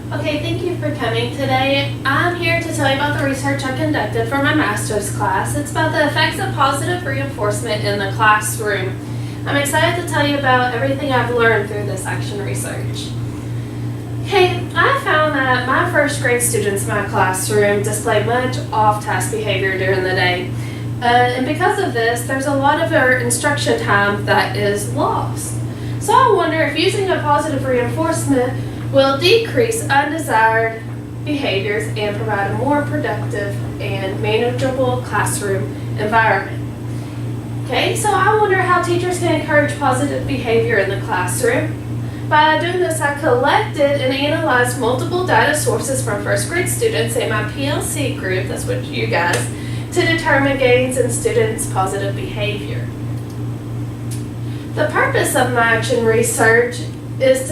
Okay, thank you for coming today. I'm here to tell you about the research I conducted for my master's class. It's about the effects of positive reinforcement in the classroom. I'm excited to tell you about everything I've learned through this action research. Okay, I found that my first grade students in my classroom display much off-task behavior during the day. And because of this, there's a lot of our instruction time that is lost. So I wonder if using a positive reinforcement will decrease undesired behaviors and provide a more productive and manageable classroom environment. Okay, so I wonder how teachers can encourage positive behavior in the classroom. By doing this, I collected and analyzed multiple data sources from first grade students in my PLC group, that's what you guys, to determine gains in students' positive behavior. The purpose of my action research is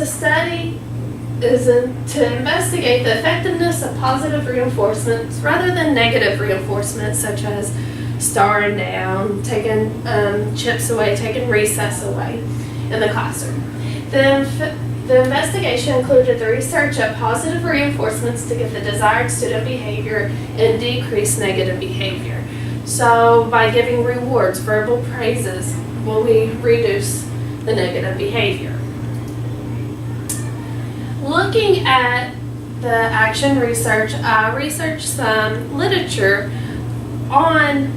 to investigate the effectiveness of positive reinforcements rather than negative reinforcements such as staring down, taking chips away, taking recess away in the classroom. The investigation included the research of positive reinforcements to get the desired student behavior and decrease negative behavior. So by giving rewards, verbal praises, will we reduce the negative behavior? Looking at the action research, I researched some literature on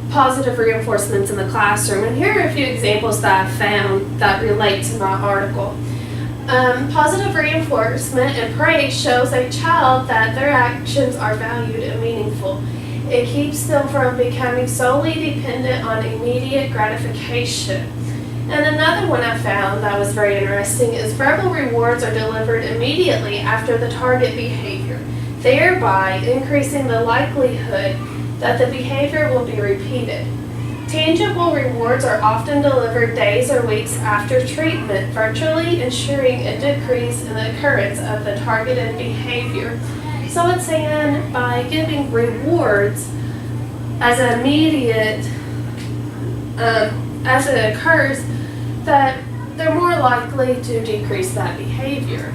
positive reinforcements in the classroom, and here are a few examples that I found that relate to my article. Positive reinforcement and praise shows a child that their actions are valued and meaningful. It keeps them from becoming solely dependent on immediate gratification. And another one I found that was very interesting is verbal rewards are delivered immediately after the target behavior, thereby increasing the likelihood that the behavior will be repeated. Tangible rewards are often delivered days or weeks after treatment, virtually ensuring a decrease in the occurrence of the targeted behavior. So it's saying by giving rewards as immediate, as it occurs, that they're more likely to decrease that behavior.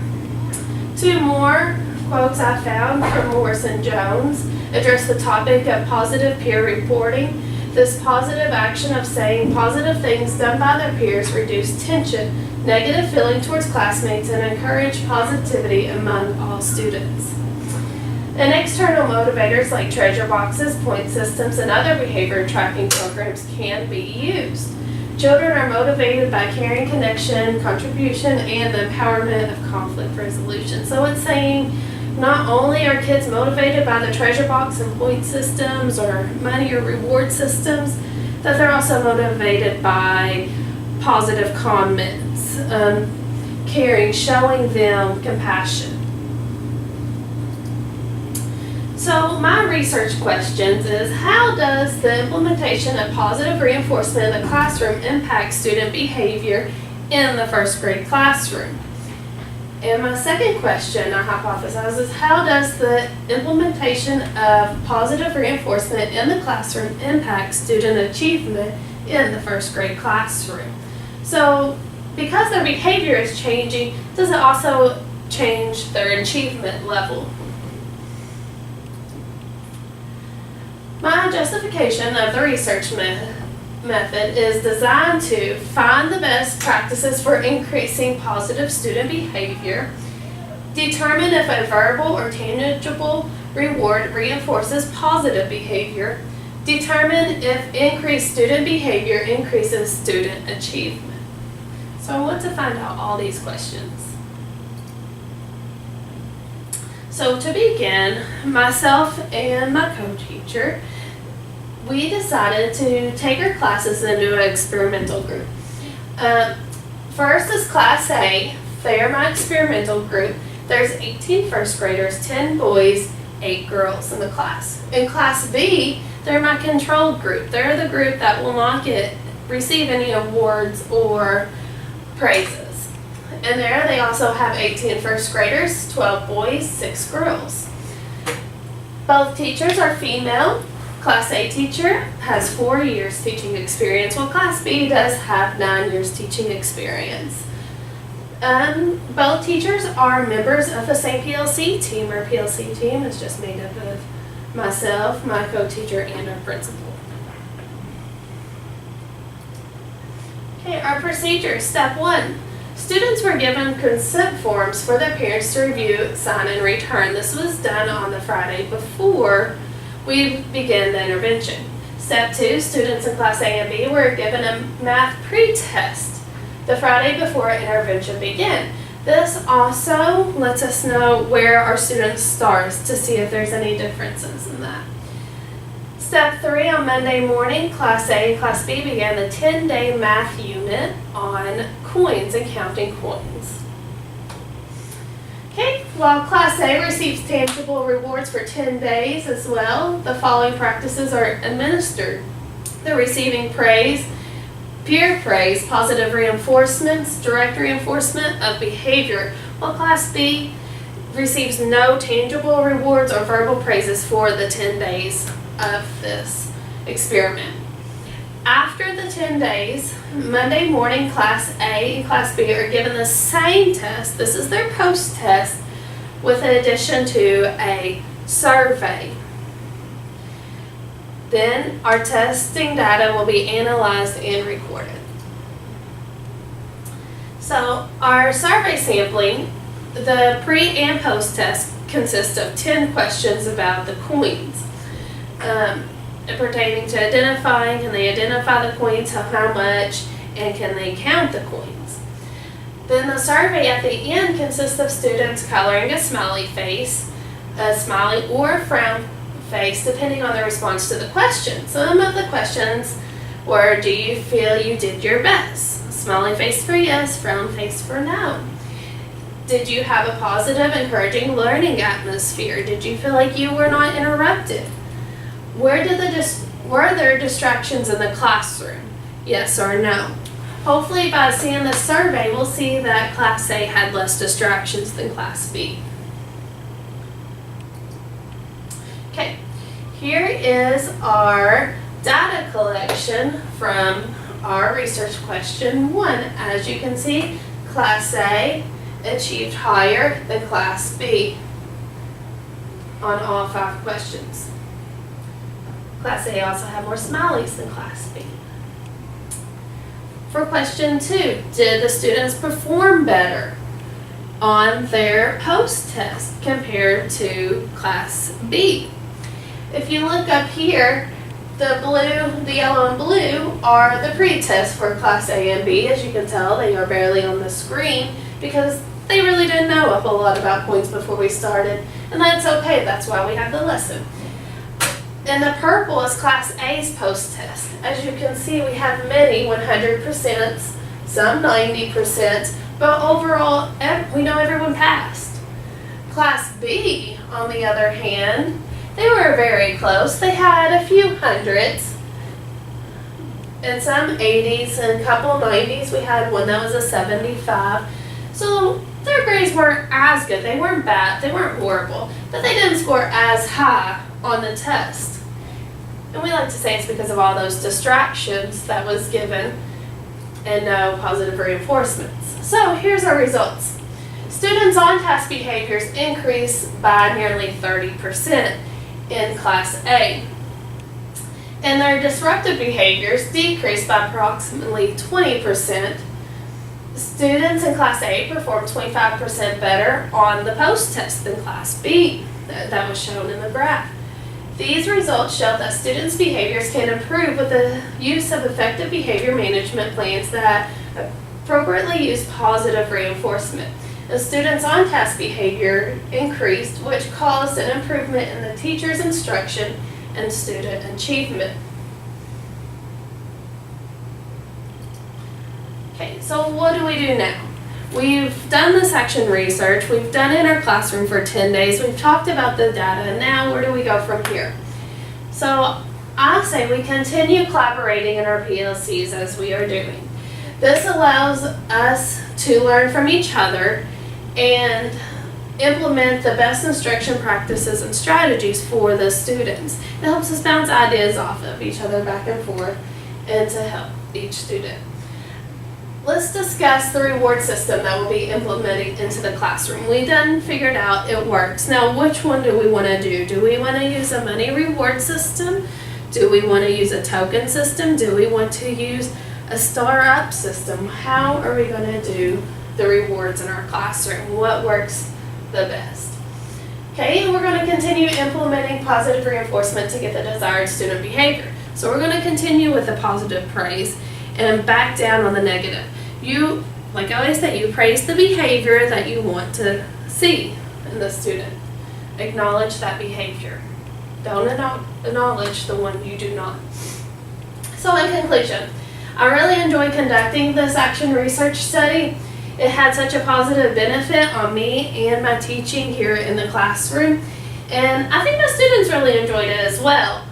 Two more quotes I found from Morris and Jones address the topic of positive peer reporting. This positive action of saying positive things done by their peers reduce tension, negative feeling towards classmates, and encourage positivity among all students. And external motivators like treasure boxes, point systems, and other behavior tracking programs can be used. Children are motivated by caring, connection, contribution, and the empowerment of conflict resolution. So it's saying not only are kids motivated by the treasure box and point systems or money or reward systems, that they're also motivated by positive comments, caring, showing them compassion. So my research questions is, how does the implementation of positive reinforcement in the classroom impact student behavior in the first grade classroom? And my second question I hypothesize is, how does the implementation of positive reinforcement in the classroom impact student achievement in the first grade classroom? So because their behavior is changing, does it also change their achievement level? My justification of the research method is designed to find the best practices for increasing positive student behavior, determine if a verbal or tangible reward reinforces positive behavior, determine if increased student behavior increases student achievement. So I want to find out all these questions. So to begin, myself and my co-teacher, we decided to take our classes into an experimental group. First is Class A. They're my experimental group. There's 18 first graders, 10 boys, 8 girls in the class. In Class B, they're my control group. They're the group that will not receive any awards or praises. And there they also have 18 first graders, 12 boys, 6 girls. Both teachers are female. Class A teacher has 4 years teaching experience, while Class B does have 9 years teaching experience. Both teachers are members of the same PLC team. Our PLC team is just made up of myself, my co-teacher, and our principal. Okay, our procedure. Step 1. Students were given consent forms for their parents to review, sign, and return. This was done on the Friday before we began the intervention. Step 2. Students in Class A and B were given a math pre-test the Friday before intervention began. This also lets us know where our students start to see if there's any differences in that. Step 3, on Monday morning, Class A and Class B began the 10-day math unit on coins and counting coins. Okay, while Class A receives tangible rewards for 10 days as well, the following practices are administered. The receiving praise, peer praise, positive reinforcements, direct reinforcement of behavior, while Class B receives no tangible rewards or verbal praises for the 10 days of this experiment. After the 10 days, Monday morning, Class A and Class B are given the same test. This is their post-test with an addition to a survey. Then our testing data will be analyzed and recorded. So our survey sampling, the pre and post test consists of 10 questions about the coins. Pertaining to identifying, can they identify the coins, how much, and can they count the coins? Then the survey at the end consists of students coloring a smiley face, a smiley or a frown face, depending on the response to the question. Some of the questions were, do you feel you did your best? Smiley face for yes, frown face for no. Did you have a positive, encouraging learning atmosphere? Did you feel like you were not interrupted? Were there distractions in the classroom? Yes or no? Hopefully by seeing this survey, we'll see that Class A had less distractions than Class B. Okay, here is our data collection from our research question 1. As you can see, Class A achieved higher than Class B on all 5 questions. Class A also had more smileys than Class B. For question 2, did the students perform better on their post-test compared to Class B? If you look up here, the yellow and blue are the pre-test for Class A and B. As you can tell, they are barely on the screen because they really didn't know a whole lot about coins before we started, and that's okay, that's why we have the lesson. And the purple is Class A's post-test. As you can see, we have many 100%, some 90%, but overall, we know everyone passed. Class B, on the other hand, they were very close. They had a few hundreds, and some 80s and a couple 90s. We had one that was a 75. So their grades weren't as good. They weren't bad. They weren't horrible, but they didn't score as high on the test. And we like to say it's because of all those distractions that was given and no positive reinforcements. So here's our results. Students on task behaviors increased by nearly 30% in Class A. And their disruptive behaviors decreased by approximately 20%. Students in Class A performed 25% better on the post-test than Class B. That was shown in the graph. These results show that students' behaviors can improve with the use of effective behavior management plans that appropriately use positive reinforcement. The students' on-task behavior increased, which caused an improvement in the teacher's instruction and student achievement. Okay, so what do we do now? We've done this action research, we've done it in our classroom for 10 days, we've talked about the data, and now where do we go from here? So I say we continue collaborating in our PLCs as we are doing. This allows us to learn from each other and implement the best instruction practices and strategies for the students. It helps us bounce ideas off of each other back and forth and to help each student. let's discuss the reward system that we'll be implementing into the classroom. We done figured out it works. Now, which one do we want to do? Do we want to use a money reward system? Do we want to use a token system? Do we want to use a star up system? How are we going to do the rewards in our classroom? What works the best? Okay, we're going to continue implementing positive reinforcement to get the desired student behavior. So we're going to continue with the positive praise and back down on the negative. You, like I always say, you praise the behavior that you want to see in the student. Acknowledge that behavior. Don't acknowledge the one you do not. So in conclusion, I really enjoyed conducting this action research study. It had such a positive benefit on me and my teaching here in the classroom, and I think the students really enjoyed it as well.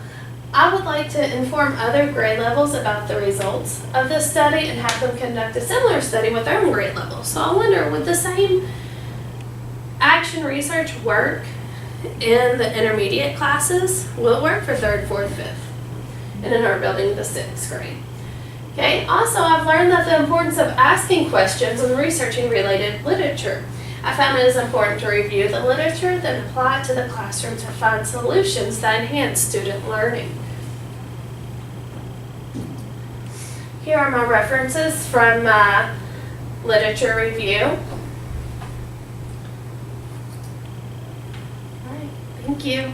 I would like to inform other grade levels about the results of this study and have them conduct a similar study with their own grade level. So I wonder, would the same action research work in the intermediate classes? Will it work for 3rd, 4th, 5th, and in our building, the 6th grade? Okay. Also, I've learned that the importance of asking questions and researching related literature. I found it is important to review the literature, then apply it to the classroom to find solutions that enhance student learning. Here are my references from my literature review. All right, thank you.